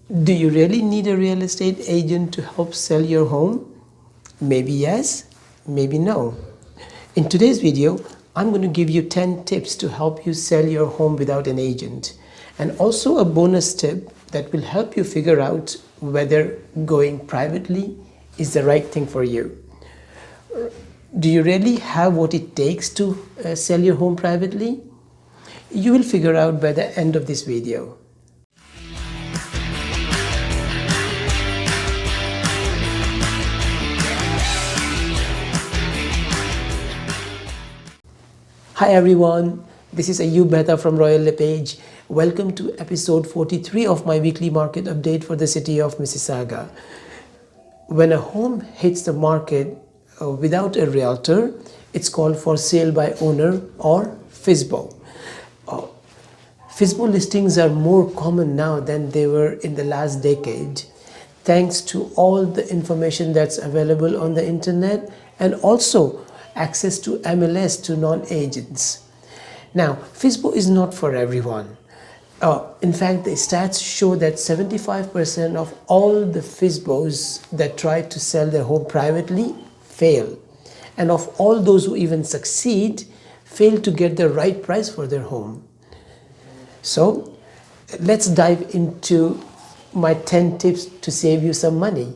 Do you really need a real estate agent to help sell your home? Maybe yes, maybe no. In today's video, I'm going to give you 10 tips to help you sell your home without an agent, and also a bonus tip that will help you figure out whether going privately is the right thing for you. Do you really have what it takes to sell your home privately? You will figure out by the end of this video. Hi everyone, this is Ayub Mehta from Realtor. Welcome to episode 43 of my weekly market update for the city of Mississauga. When a home hits the market without a realtor, it's called for sale by owner or FSBO. FSBO listings are more common now than they were in the last decade, thanks to all the information that's available on the internet and also access to MLS to non-agents. Now, FSBO is not for everyone. In fact, the stats show that 75% of all the FSBOs that try to sell their home privately fail. And of all those who even succeed, fail to get the right price for their home. So, let's dive into my 10 tips to save you some money.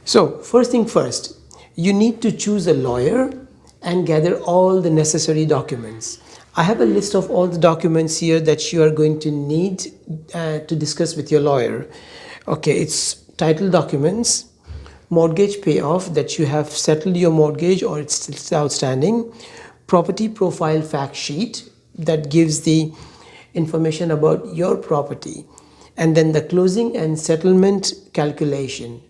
So, first thing first, you need to choose a lawyer and gather all the necessary documents. I have a list of all the documents here that you are going to need to discuss with your lawyer. Okay, it's title documents, mortgage payoff that you have settled your mortgage or it's still outstanding, property profile fact sheet that gives the information about your property, and then the closing and settlement calculation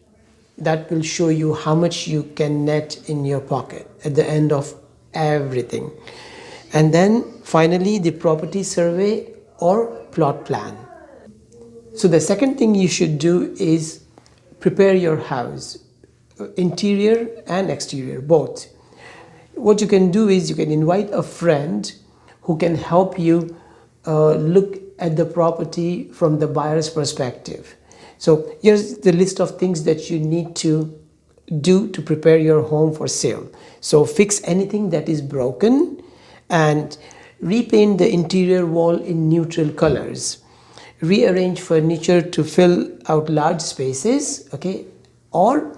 that will show you how much you can net in your pocket at the end of everything. And then finally the property survey or plot plan. So the second thing you should do is prepare your house, interior and exterior, both. What you can do is you can invite a friend who can help you look at the property from the buyer's perspective. So here's the list of things that you need to do to prepare your home for sale. So fix anything that is broken and repaint the interior wall in neutral colors. Rearrange furniture to fill out large spaces, okay? Or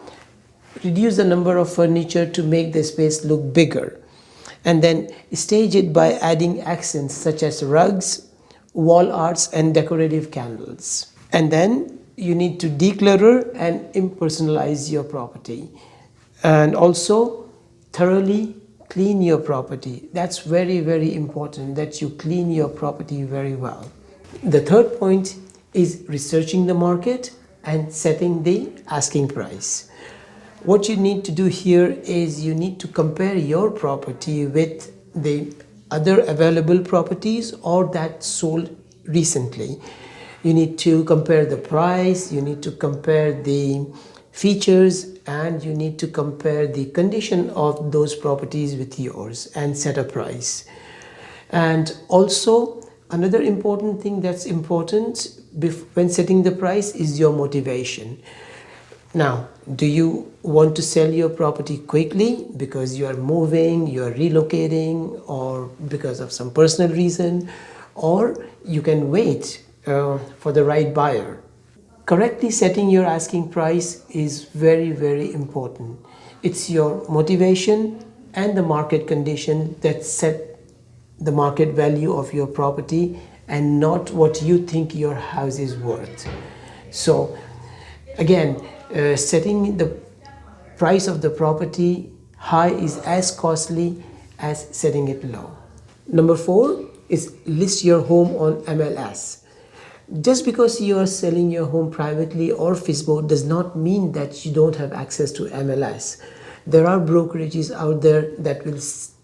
reduce the number of furniture to make the space look bigger. And then stage it by adding accents such as rugs, wall arts and decorative candles. And then you need to declutter and impersonalize your property, and also thoroughly clean your property. That's very, very important that you clean your property very well. The third point is researching the market and setting the asking price. What you need to do here is you need to compare your property with the other available properties or that sold recently. You need to compare the price, you need to compare the features, and you need to compare the condition of those properties with yours and set a price. And also another important thing that's important when setting the price is your motivation. Now, do you want to sell your property quickly because you are moving, you are relocating, or because of some personal reason, or you can wait for the right buyer? Correctly setting your asking price is very, very important. It's your motivation and the market condition that set the market value of your property and not what you think your house is worth. So again, setting the price of the property high is as costly as setting it low. Number 4 is list your home on MLS. Just because you are selling your home privately or FSBO does not mean that you don't have access to MLS. There are brokerages out there that will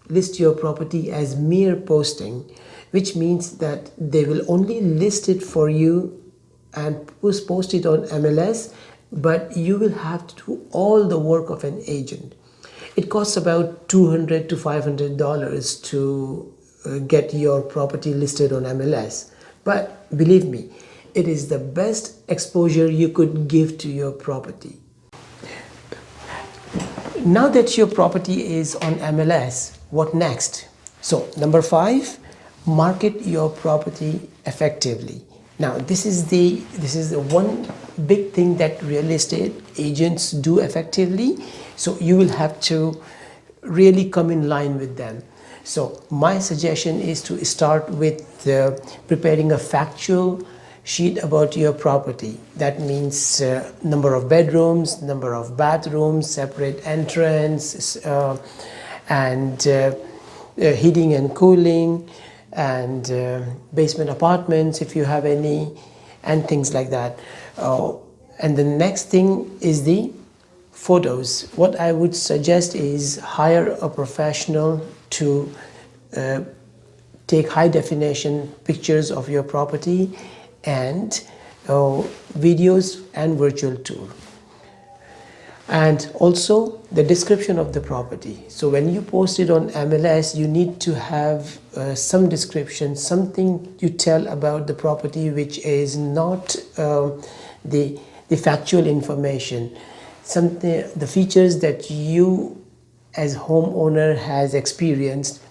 list your property as mere posting, which means that they will only list it for you and post it on MLS, but you will have to do all the work of an agent. It costs about $200 to $500 to get your property listed on MLS. But believe me, It is the best exposure you could give to your property. Now that your property is on MLS, what next? So, number 5, market your property effectively. Now, this is the one big thing that real estate agents do effectively. So, you will have to really come in line with them. So, my suggestion is to start with preparing a factual sheet about your property. That means number of bedrooms, number of bathrooms, separate entrance, and heating and cooling, and basement apartments if you have any, and things like that. And the next thing is the photos. What I would suggest is hire a professional to take high definition pictures of your property and videos and virtual tour. And also the description of the property. So when you post it on MLS, you need to have some description, something you tell about the property which is not the factual information, something, the features that you as homeowner has experienced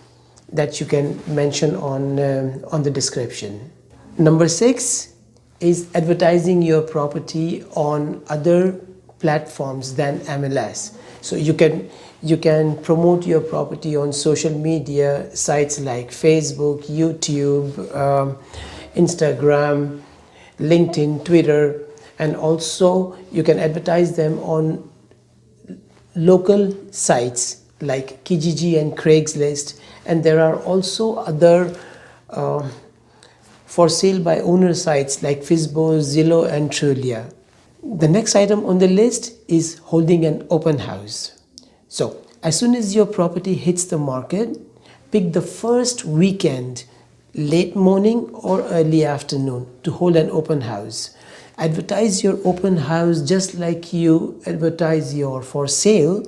that you can mention on the description. Number 6 is advertising your property on other platforms than MLS. So you can promote your property on social media sites like Facebook, YouTube, Instagram, LinkedIn, Twitter, and also you can advertise them on local sites like Kijiji and Craigslist, and there are also other for sale by owner sites like Fizbo, Zillow, and Trulia. The next item on the list is holding an open house. So as soon as your property hits the market, pick the first weekend, late morning or early afternoon, to hold an open house. Advertise your open house just like you advertise your for sale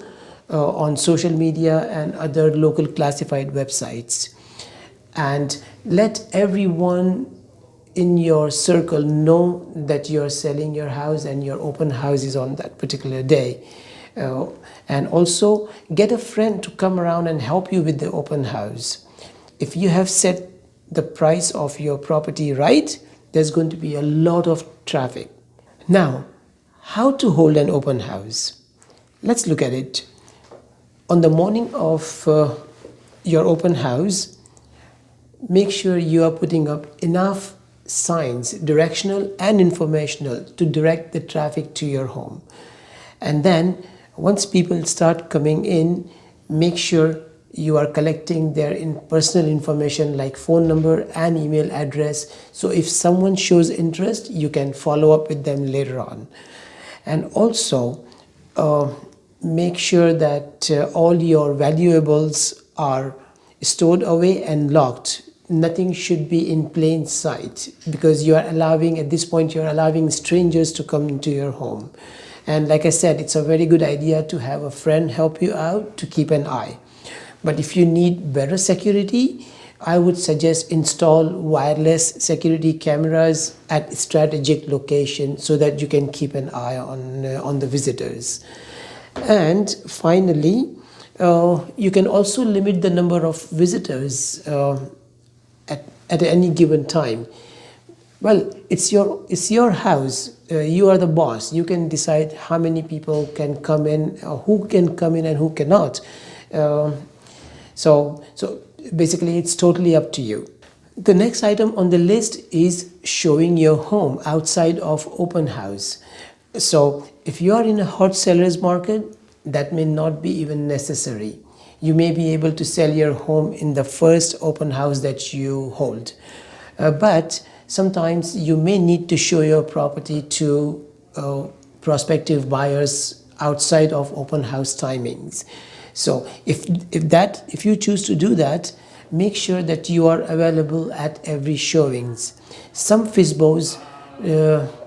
on social media and other local classified websites, and let everyone in your circle know that you're selling your house and your open house is on that particular day. And also get a friend to come around and help you with the open house. If you have set the price of your property right, there's going to be a lot of traffic. Now, how to hold an open house? Let's look at it. On the morning of your open house, make sure you are putting up enough signs, directional and informational, to direct the traffic to your home. And then once people start coming in, make sure you are collecting their personal information like phone number and email address. So if someone shows interest, you can follow up with them later on. And also make sure that all your valuables are stored away and locked. Nothing should be in plain sight, because you are allowing, at this point, you're allowing strangers to come into your home. And like I said, it's a very good idea to have a friend help you out to keep an eye. But if you need better security, I would suggest install wireless security cameras at strategic locations so that you can keep an eye on the visitors. And finally, you can also limit the number of visitors at any given time. Well, it's your house. You are the boss. You can decide how many people can come in, who can come in and who cannot. So basically, it's totally up to you. The next item on the list is showing your home outside of open house. So if you are in a hot sellers market, that may not be even necessary. You may be able to sell your home in the first open house that you hold. But sometimes you may need to show your property to prospective buyers outside of open house timings. So if you choose to do that, make sure that you are available at every showings. Some FISBOs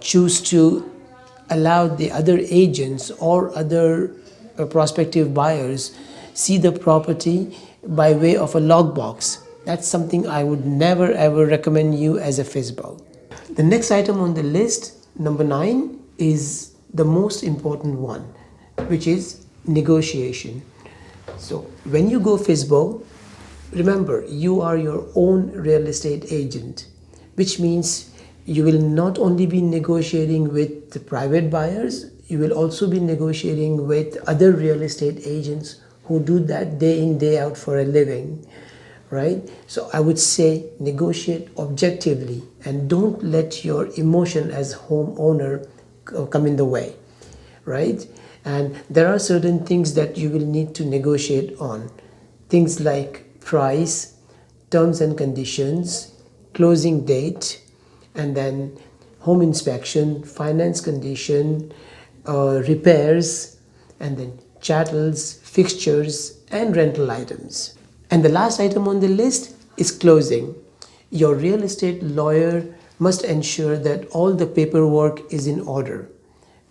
choose to allow the other agents or other prospective buyers see the property by way of a logbox. That's something I would never ever recommend you as a FISBO. The next item on the list, number 9, is the most important one, which is negotiation. So when you go FISBO, remember you are your own real estate agent, which means you will not only be negotiating with the private buyers, you will also be negotiating with other real estate agents who do that day in, day out for a living, right? So I would say negotiate objectively and don't let your emotion as homeowner come in the way, right? And there are certain things that you will need to negotiate on. Things like price, terms and conditions, closing date, and then home inspection, finance condition, repairs, and then chattels, fixtures, and rental items. And the last item on the list is closing. Your real estate lawyer must ensure that all the paperwork is in order.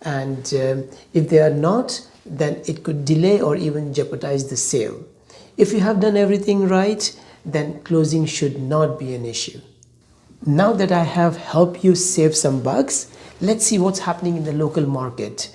And if they are not, then it could delay or even jeopardize the sale. If you have done everything right, then closing should not be an issue. Now that I have helped you save some bucks, let's see what's happening in the local market.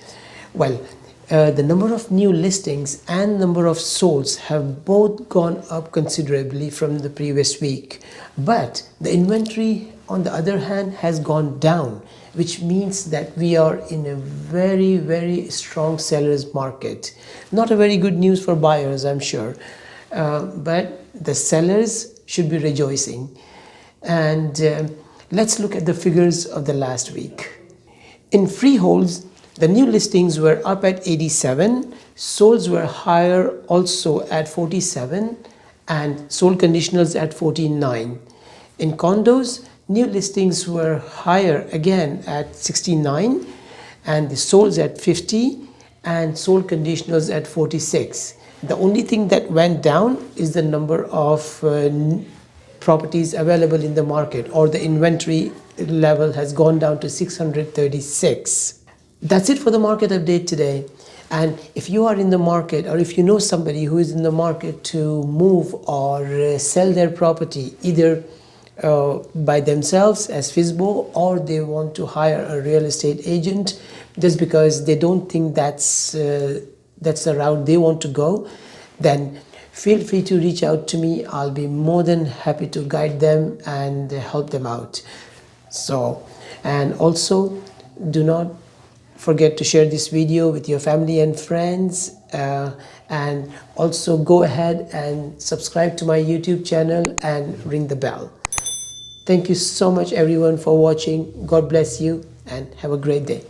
Well, the number of new listings and number of solds have both gone up considerably from the previous week. But the inventory, on the other hand, has gone down, which means that we are in a very, very strong seller's market. Not a very good news for buyers, I'm sure. But the sellers should be rejoicing. And let's look at the figures of the last week. In freeholds, the new listings were up at 87, solds were higher also at 47, and sold conditionals at 49. In condos, new listings were higher again at 69, and the solds at 50, and sold conditionals at 46. The only thing that went down is the number of properties available in the market, or the inventory level has gone down to 636. That's it for the market update today. And if you are in the market, or if you know somebody who is in the market to move or sell their property, either by themselves as FISBO, or they want to hire a real estate agent just because they don't think that's the route they want to go, then feel free to reach out to me. I'll be more than happy to guide them and help them out. So, and also do not forget to share this video with your family and friends, and also go ahead and subscribe to my YouTube channel and ring the bell. Thank you so much everyone for watching. God bless you and have a great day.